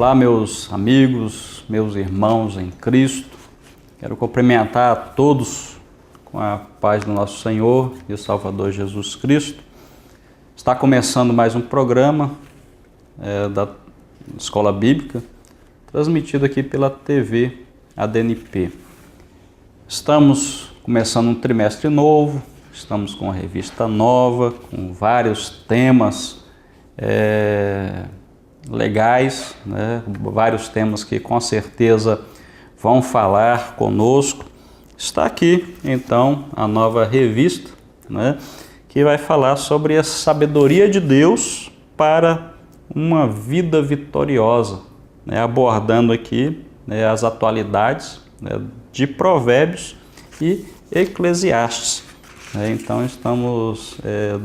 Olá, meus amigos, meus irmãos em Cristo. Quero cumprimentar a todos com a paz do nosso Senhor e Salvador Jesus Cristo. Está começando mais um programa da Escola Bíblica, transmitido aqui pela TV ADNP. Estamos começando um trimestre novo, estamos com uma revista nova, com vários temas legais, né? Vários temas que com certeza vão falar conosco. Está aqui então a nova revista, né? Que vai falar sobre a sabedoria de Deus para uma vida vitoriosa, né? Abordando aqui, né, as atualidades, né, de Provérbios e Eclesiastes, né? Então estamos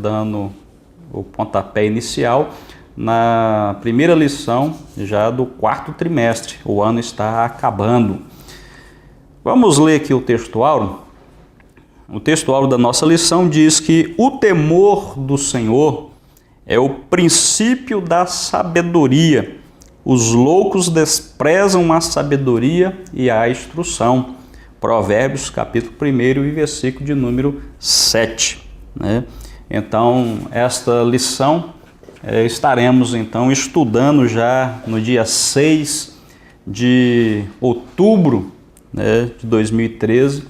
dando o pontapé inicial na primeira lição já do quarto trimestre. O ano está acabando. Vamos ler aqui o texto áureo. O texto áureo da nossa lição diz que o temor do Senhor é o princípio da sabedoria. Os loucos desprezam a sabedoria e a instrução. Provérbios, capítulo 1 e versículo de número 7. Né? Então, esta lição estaremos então estudando já no dia 6 de outubro, né, de 2013,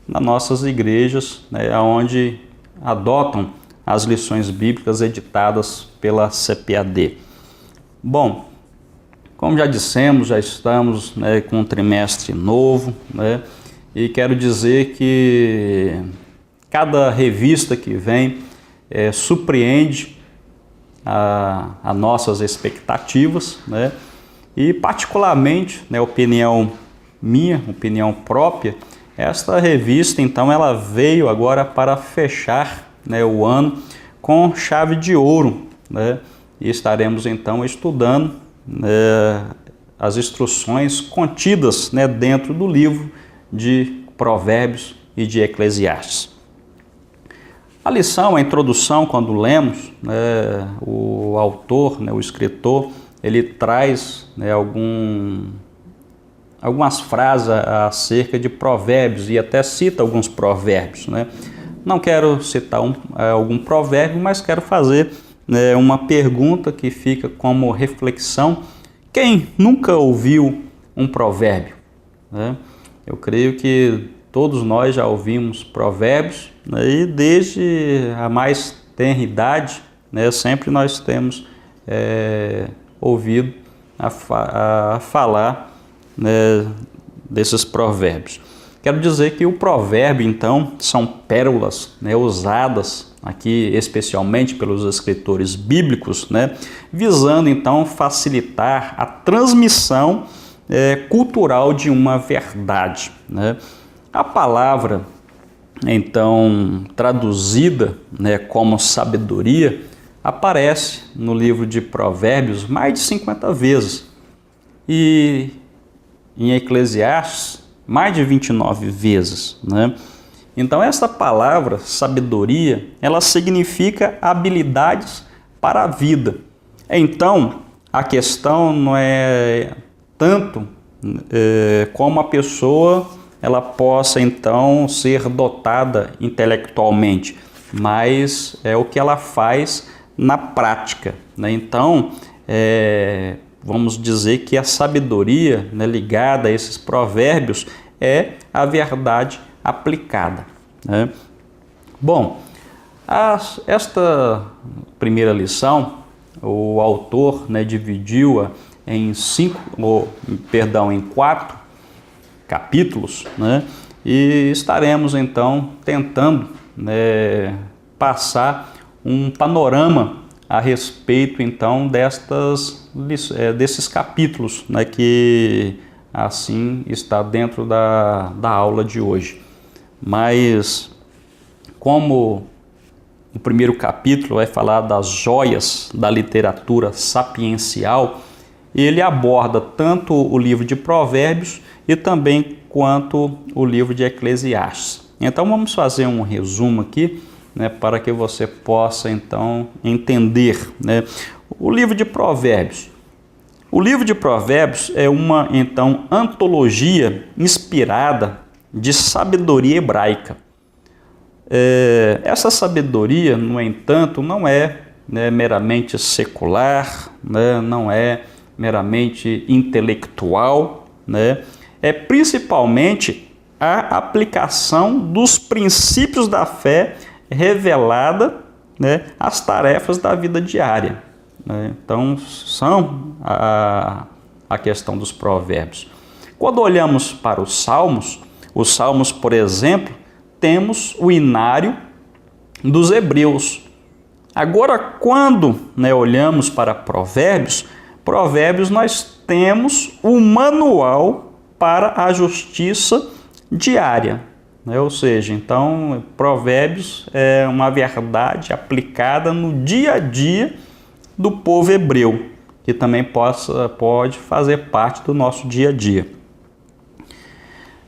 nas nossas igrejas, né, onde adotam as lições bíblicas editadas pela CPAD. Bom, como já dissemos, já estamos, né, com um trimestre novo, né, e quero dizer que cada revista que vem surpreende a nossas expectativas, né? E particularmente, né, opinião minha, opinião própria, esta revista então ela veio agora para fechar, né, o ano com chave de ouro, né? E estaremos então estudando, né, as instruções contidas, né, dentro do livro de Provérbios e de Eclesiastes. A lição, a introdução, quando lemos, né, o autor, né, o escritor, ele traz, né, algumas frases acerca de provérbios e até cita alguns provérbios, né? Não quero citar algum provérbio, mas quero fazer, né, uma pergunta que fica como reflexão. Quem nunca ouviu um provérbio, né? Eu creio que todos nós já ouvimos provérbios, né, e desde a mais tenra idade, né, sempre nós temos ouvido a falar, né, desses provérbios. Quero dizer que o provérbio, então, são pérolas, né, usadas aqui especialmente pelos escritores bíblicos, né, visando então facilitar a transmissão cultural de uma verdade, né? A palavra, então, traduzida, né, como sabedoria, aparece no livro de Provérbios mais de 50 vezes e em Eclesiastes mais de 29 vezes, né? Então, essa palavra, sabedoria, ela significa habilidades para a vida. Então, a questão não é tanto como a pessoa ela possa então ser dotada intelectualmente, mas é o que ela faz na prática, né? Então, vamos dizer que a sabedoria, né, ligada a esses provérbios é a verdade aplicada, né? Bom, esta primeira lição, o autor, né, dividiu-a em em 4 capítulos, né? E estaremos então tentando, né, passar um panorama a respeito então desses capítulos, né, que assim está dentro da aula de hoje. Mas como o primeiro capítulo vai falar das joias da literatura sapiencial, ele aborda tanto o livro de Provérbios e também quanto o livro de Eclesiastes. Então vamos fazer um resumo aqui, né, para que você possa então entender, né? O livro de Provérbios O livro de Provérbios é uma, então, antologia inspirada de sabedoria hebraica. Essa sabedoria, no entanto, não é meramente secular, não é meramente intelectual, é principalmente a aplicação dos princípios da fé revelada às tarefas da vida diária. Então, são a questão dos provérbios. Quando olhamos para os salmos, por exemplo, temos o inário dos hebreus. Agora, quando olhamos para provérbios, nós temos o manual para a justiça diária. Ou seja, então, provérbios é uma verdade aplicada no dia a dia do povo hebreu, que também pode fazer parte do nosso dia a dia.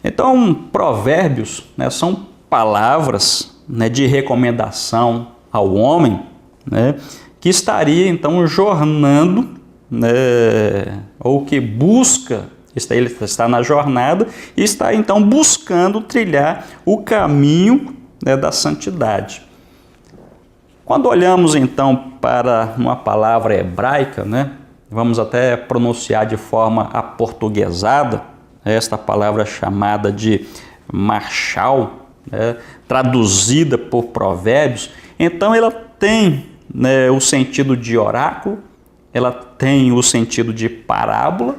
Então, provérbios são palavras de recomendação ao homem, que estaria então jornando, ou que busca, ele está na jornada e está então buscando trilhar o caminho da santidade. Quando olhamos então para uma palavra hebraica, vamos até pronunciar de forma aportuguesada, esta palavra chamada de marshal, traduzida por provérbios, então ela tem o sentido de oráculo, ela tem o sentido de parábola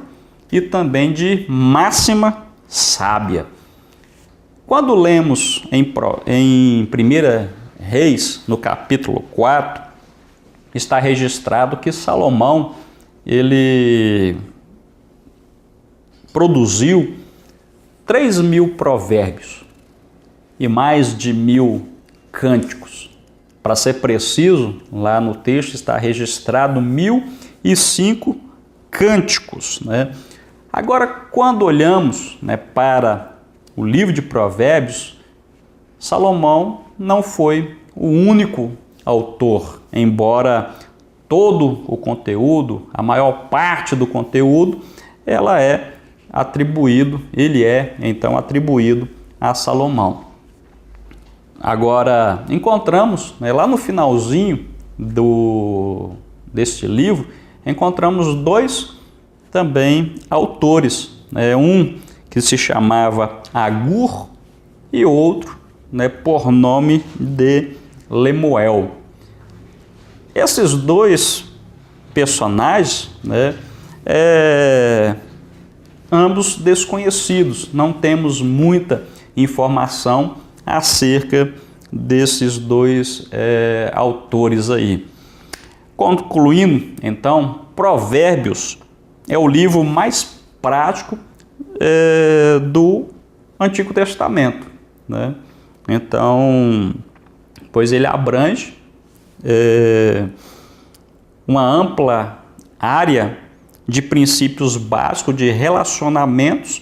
e também de máxima sábia. Quando lemos em 1 Reis, no capítulo 4, está registrado que Salomão, ele produziu 3.000 provérbios e mais de 1.000 cânticos. Para ser preciso, lá no texto está registrado 1.005 cânticos. Agora, quando olhamos para o livro de Provérbios, Salomão não foi o único autor, embora todo o conteúdo, a maior parte do conteúdo, ele é então atribuído a Salomão. Agora, encontramos, lá no finalzinho deste livro, encontramos 2 também autores, um que se chamava Agur e outro por nome de Lemuel. Esses 2 personagens, ambos desconhecidos, não temos muita informação acerca desses 2 autores aí. Concluindo, então, Provérbios é o livro mais prático do Antigo Testamento, Então, pois ele abrange uma ampla área de princípios básicos de relacionamentos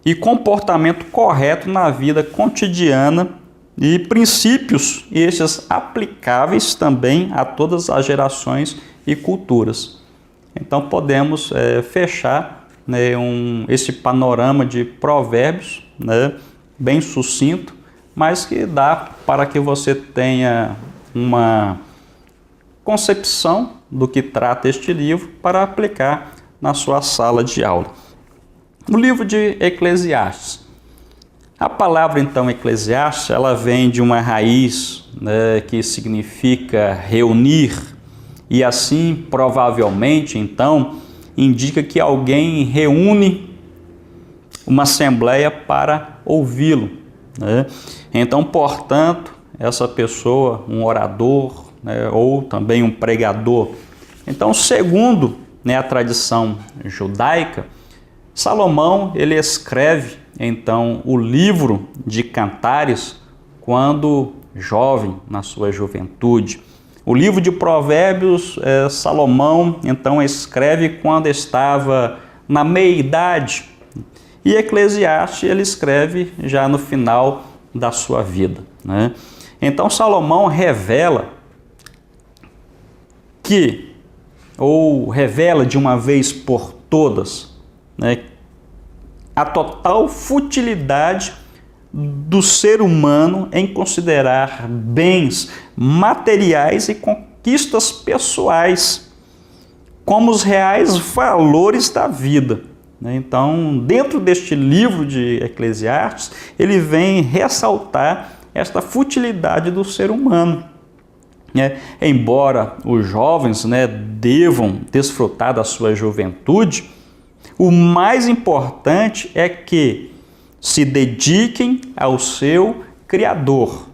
e comportamento correto na vida cotidiana e princípios estes aplicáveis também a todas as gerações e culturas. Então podemos fechar esse panorama de provérbios, bem sucinto, mas que dá para que você tenha uma concepção do que trata este livro para aplicar na sua sala de aula. No livro de Eclesiastes. A palavra, então, Eclesiastes, ela vem de uma raiz que significa reunir e assim, provavelmente, então, indica que alguém reúne uma assembleia para ouvi-lo. Então, portanto, essa pessoa, um orador, ou também um pregador. Então, segundo a tradição judaica, Salomão ele escreve então o livro de Cantares quando jovem, na sua juventude. O livro de Provérbios, Salomão então escreve quando estava na meia-idade, e Eclesiastes ele escreve já no final da sua vida. Então Salomão revela que ou revela de uma vez por todas, né, a total futilidade do ser humano em considerar bens materiais e conquistas pessoais como os reais valores da vida. Então, dentro deste livro de Eclesiastes, ele vem ressaltar esta futilidade do ser humano. Embora os jovens devam desfrutar da sua juventude, o mais importante é que se dediquem ao seu Criador,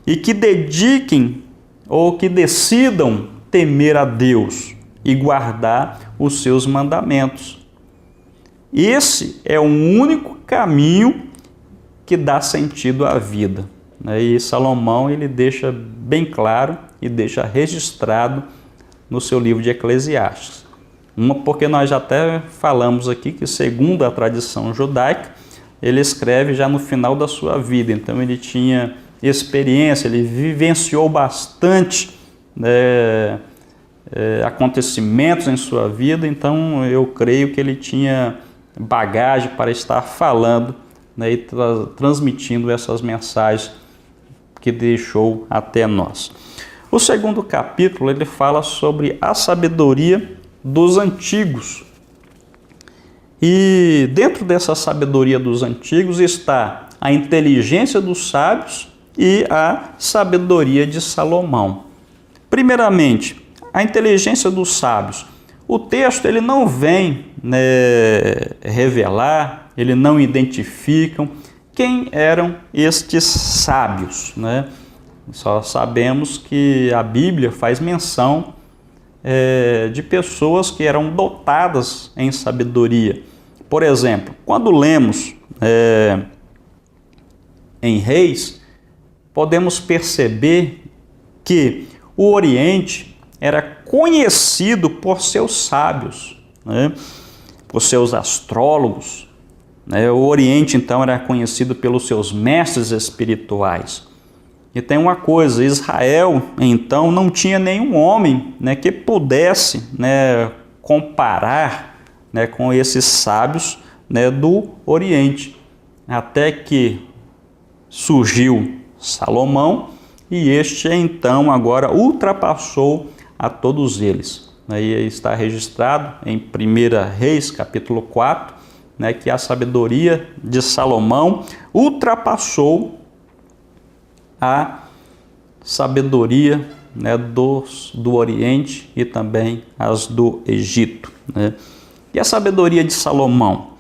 e que dediquem ou que decidam temer a Deus e guardar os seus mandamentos. Esse é o único caminho que dá sentido à vida. E Salomão ele deixa bem claro e deixa registrado no seu livro de Eclesiastes. Porque nós já até falamos aqui que, segundo a tradição judaica, ele escreve já no final da sua vida. Então ele tinha experiência, ele vivenciou bastante acontecimentos em sua vida. Então eu creio que ele tinha bagagem para estar falando e transmitindo essas mensagens que deixou até nós. O segundo capítulo ele fala sobre a sabedoria dos antigos. E dentro dessa sabedoria dos antigos está a inteligência dos sábios e a sabedoria de Salomão. Primeiramente, a inteligência dos sábios. O texto ele não vem revelar, ele não identifica quem eram estes sábios. Só sabemos que a Bíblia faz menção de pessoas que eram dotadas em sabedoria. Por exemplo, quando lemos em Reis, podemos perceber que o Oriente era conhecido por seus sábios, por seus astrólogos. O Oriente, então, era conhecido pelos seus mestres espirituais. E tem uma coisa, Israel, então, não tinha nenhum homem que pudesse comparar com esses sábios do Oriente. Até que surgiu Salomão e este, então, agora ultrapassou a todos eles. Aí está registrado em 1 Reis, capítulo 4, que a sabedoria de Salomão ultrapassou a sabedoria do Oriente e também as do Egito. E a sabedoria de Salomão?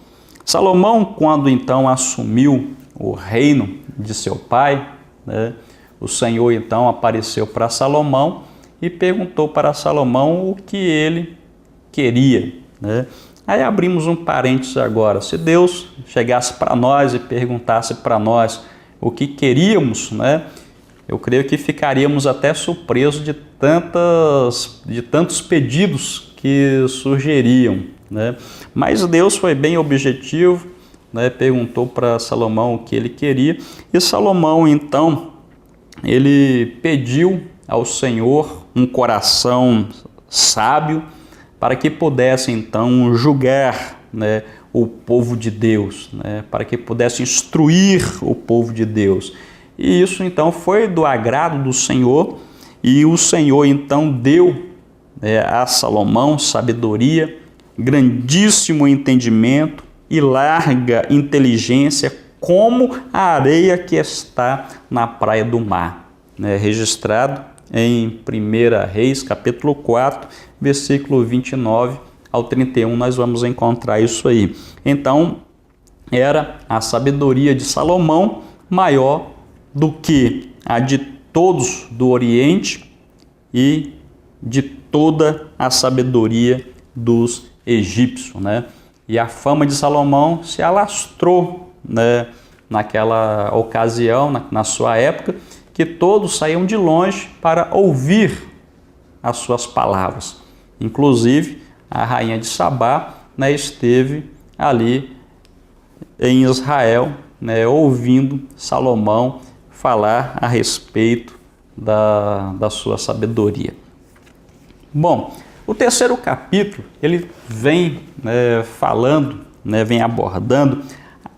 Salomão, quando então assumiu o reino de seu pai, o Senhor então apareceu para Salomão e perguntou para Salomão o que ele queria. Aí abrimos um parênteses agora. Se Deus chegasse para nós e perguntasse para nós o que queríamos, eu creio que ficaríamos até surpresos de tantos pedidos que surgiriam. Mas Deus foi bem objetivo, perguntou para Salomão o que ele queria, e Salomão então ele pediu ao Senhor um coração sábio para que pudesse então julgar o povo de Deus, para que pudesse instruir o povo de Deus. E isso então foi do agrado do Senhor, e o Senhor então deu a Salomão sabedoria, grandíssimo entendimento e larga inteligência, como a areia que está na praia do mar. Registrado em 1 Reis, capítulo 4, versículo 29 ao 31, nós vamos encontrar isso aí. Então, era a sabedoria de Salomão maior do que a de todos do Oriente e de toda a sabedoria dos egípcios. E a fama de Salomão se alastrou naquela ocasião, na sua época, que todos saíam de longe para ouvir as suas palavras. Inclusive, a rainha de Sabá esteve ali em Israel, ouvindo Salomão falar a respeito da sua sabedoria. Bom, O terceiro capítulo, ele vem falando, vem abordando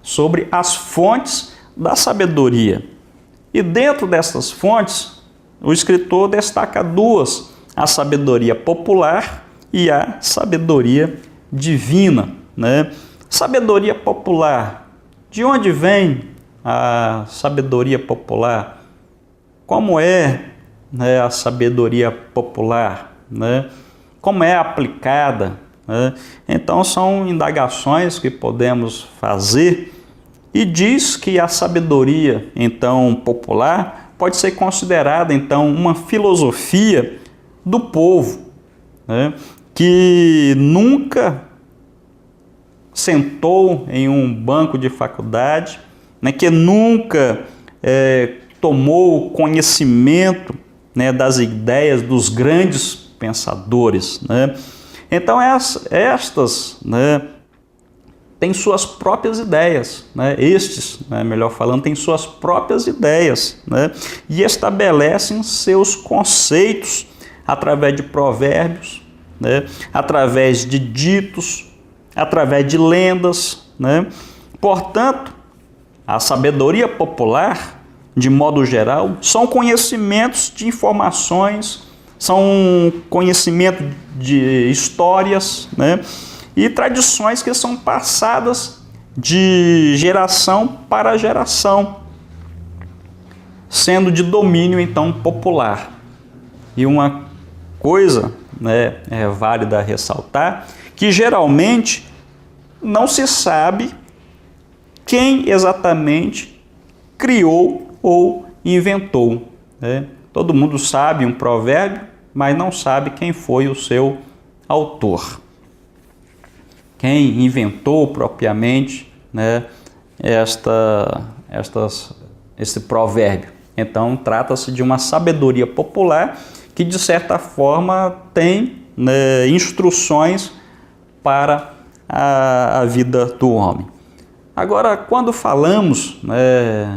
sobre as fontes da sabedoria. E dentro dessas fontes, o escritor destaca duas: a sabedoria popular e a sabedoria divina. Sabedoria popular. De onde vem a sabedoria popular? Como é a sabedoria popular? Como é aplicada? Então são indagações que podemos fazer, e diz que a sabedoria então popular pode ser considerada então uma filosofia do povo, que nunca sentou em um banco de faculdade, que nunca tomou conhecimento das ideias dos grandes pensadores. Então estas têm suas próprias ideias, estes, melhor falando, têm suas próprias ideias, e estabelecem seus conceitos através de provérbios, através de ditos, através de lendas. Portanto, a sabedoria popular, de modo geral, são conhecimentos de informações, são conhecimento de histórias, e tradições que são passadas de geração para geração, sendo de domínio então popular. E uma coisa é válida ressaltar, que geralmente não se sabe quem exatamente criou ou inventou. Todo mundo sabe um provérbio, mas não sabe quem foi o seu autor. Quem inventou propriamente esse provérbio. Então trata-se de uma sabedoria popular que de certa forma tem instruções para a vida do homem. Agora, quando falamos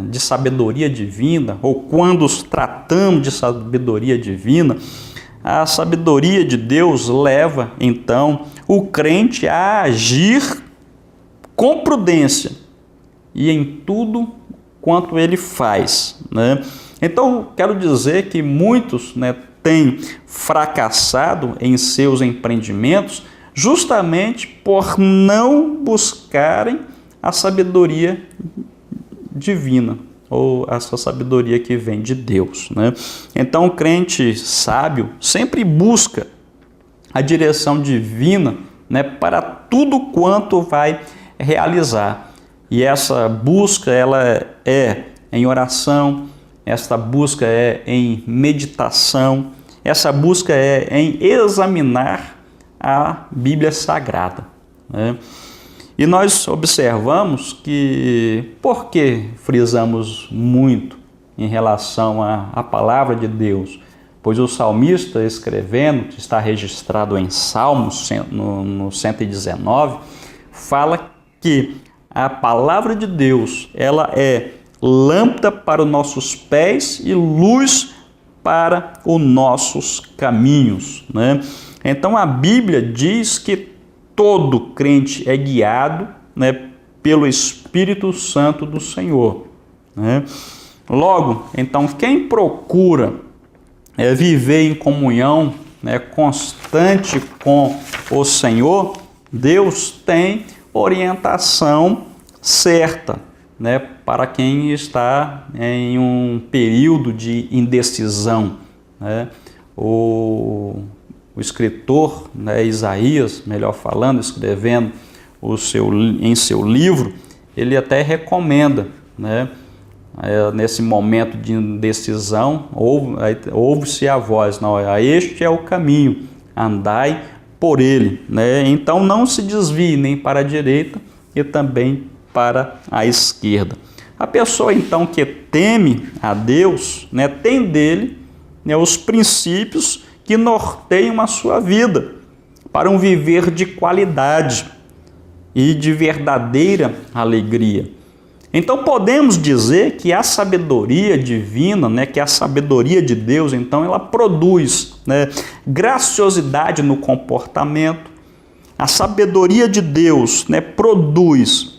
de sabedoria divina, ou quando tratamos de sabedoria divina, a sabedoria de Deus leva, então, o crente a agir com prudência e em tudo quanto ele faz. Então, quero dizer que muitos têm fracassado em seus empreendimentos justamente por não buscarem a sabedoria divina, ou essa sabedoria que vem de Deus. Então o crente sábio sempre busca a direção divina para tudo quanto vai realizar. E essa busca ela é em oração, essa busca é em meditação, essa busca é em examinar a Bíblia Sagrada. E nós observamos que, por que frisamos muito em relação à palavra de Deus? Pois o salmista escrevendo, que está registrado em Salmos, no 119, fala que a palavra de Deus ela é lâmpada para os nossos pés e luz para os nossos caminhos. Então a Bíblia diz que todo crente é guiado pelo Espírito Santo do Senhor. Logo, então, quem procura viver em comunhão constante com o Senhor, Deus tem orientação certa para quem está em um período de indecisão. O escritor, Isaías, melhor falando, escrevendo em seu livro, ele até recomenda, nesse momento de indecisão, ouve-se a voz, não, este é o caminho, andai por ele. Então não se desvie nem para a direita e também para a esquerda. A pessoa então que teme a Deus, tem dele os princípios que norteiam a sua vida para um viver de qualidade e de verdadeira alegria. Então podemos dizer que a sabedoria divina, que a sabedoria de Deus, então ela produz né? Graciosidade no comportamento. A sabedoria de Deus, né, produz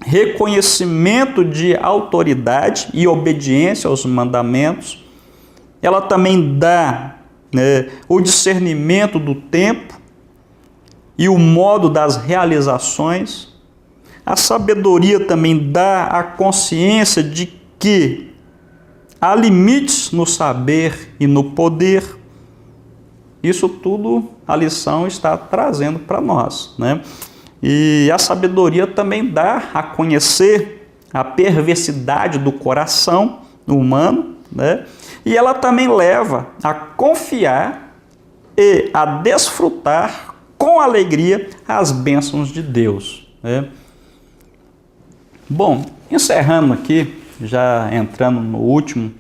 reconhecimento de autoridade e obediência aos mandamentos. Ela também dá, né, o discernimento do tempo e o modo das realizações. A sabedoria também dá a consciência de que há limites no saber e no poder. Isso tudo a lição está trazendo para nós, né? E a sabedoria também dá a conhecer a perversidade do coração humano, né? E ela também leva a confiar e a desfrutar com alegria as bênçãos de Deus, né? Bom, encerrando aqui, já entrando no último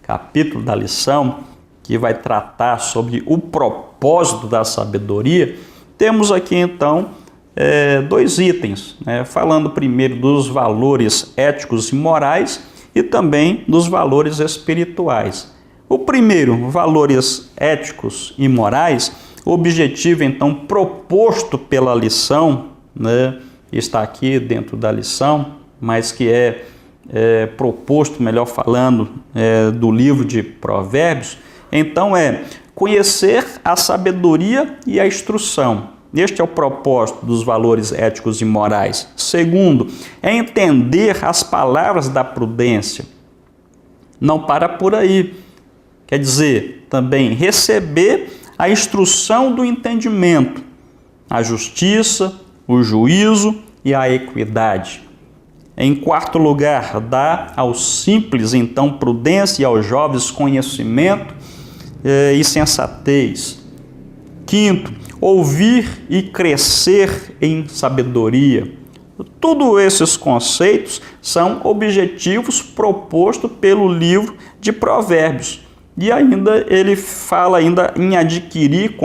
capítulo da lição, que vai tratar sobre o propósito da sabedoria, temos aqui então dois itens, né? Falando primeiro dos valores éticos e morais e também dos valores espirituais. O primeiro, valores éticos e morais, o objetivo então proposto pela lição, né? Está aqui dentro da lição, mas que é proposto, melhor falando, do livro de Provérbios. Então conhecer a sabedoria e a instrução. Este é o propósito dos valores éticos e morais. Segundo, é entender as palavras da prudência. Não para por aí. Quer dizer, também receber a instrução do entendimento, a justiça, o juízo e a equidade. Em quarto lugar, dá aos simples, então, prudência e aos jovens conhecimento e sensatez. Quinto, ouvir e crescer em sabedoria. Todos esses conceitos são objetivos propostos pelo livro de Provérbios. E ainda ele fala ainda em adquirir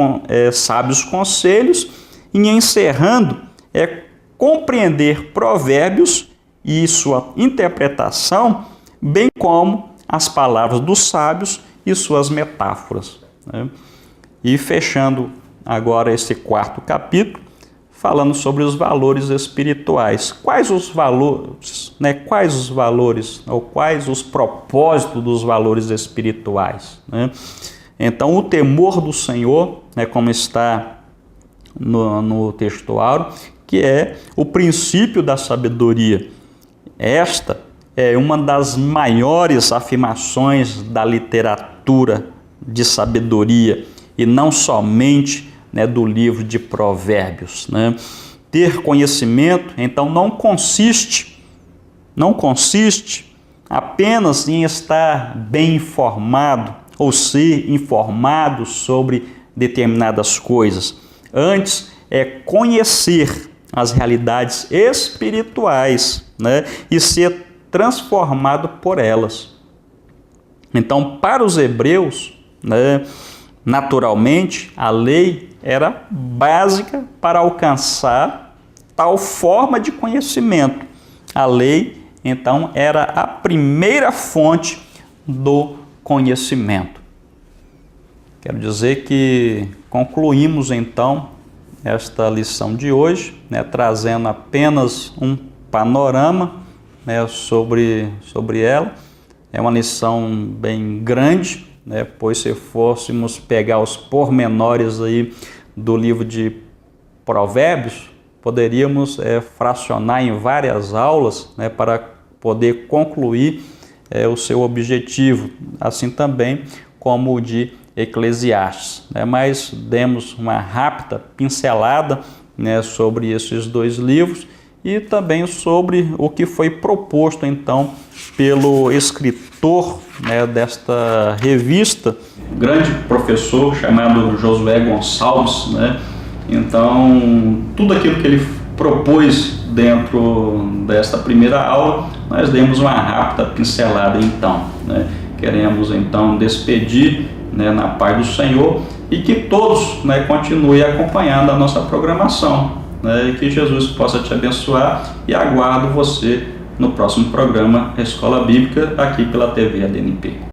sábios conselhos e encerrando compreender Provérbios e sua interpretação, bem como as palavras dos sábios e suas metáforas, né? E fechando agora esse quarto capítulo, falando sobre os valores espirituais. Quais os valores, né? Quais os valores, ou quais os propósitos dos valores espirituais, né? Então, o temor do Senhor, né, como está no textuário, que é o princípio da sabedoria. Esta é uma das maiores afirmações da literatura de sabedoria e não somente, né, do livro de Provérbios, né? Ter conhecimento, então, não consiste apenas em estar bem informado ou ser informado sobre determinadas coisas. Antes, é conhecer as realidades espirituais, né, e ser transformado por elas. Então, para os hebreus, né, naturalmente, a lei era básica para alcançar tal forma de conhecimento. A lei, então, era a primeira fonte do conhecimento. Quero dizer que concluímos, então, esta lição de hoje, né, trazendo apenas um panorama, né, sobre ela. É uma lição bem grande, né, pois se fôssemos pegar os pormenores aí do livro de Provérbios, poderíamos fracionar em várias aulas, né, para poder concluir o seu objetivo, assim também como o de Eclesiastes, né? Mas demos uma rápida pincelada, né, sobre esses dois livros e também sobre o que foi proposto então pelo escritor, né, desta revista, grande professor chamado Josué Gonçalves, né? Então, tudo aquilo que ele propôs dentro desta primeira aula, nós demos uma rápida pincelada então, né? Queremos então despedir, né, na paz do Senhor e que todos, né, continuem acompanhando a nossa programação, né, e que Jesus possa te abençoar e aguardo você no próximo programa Escola Bíblica aqui pela TV ADNP.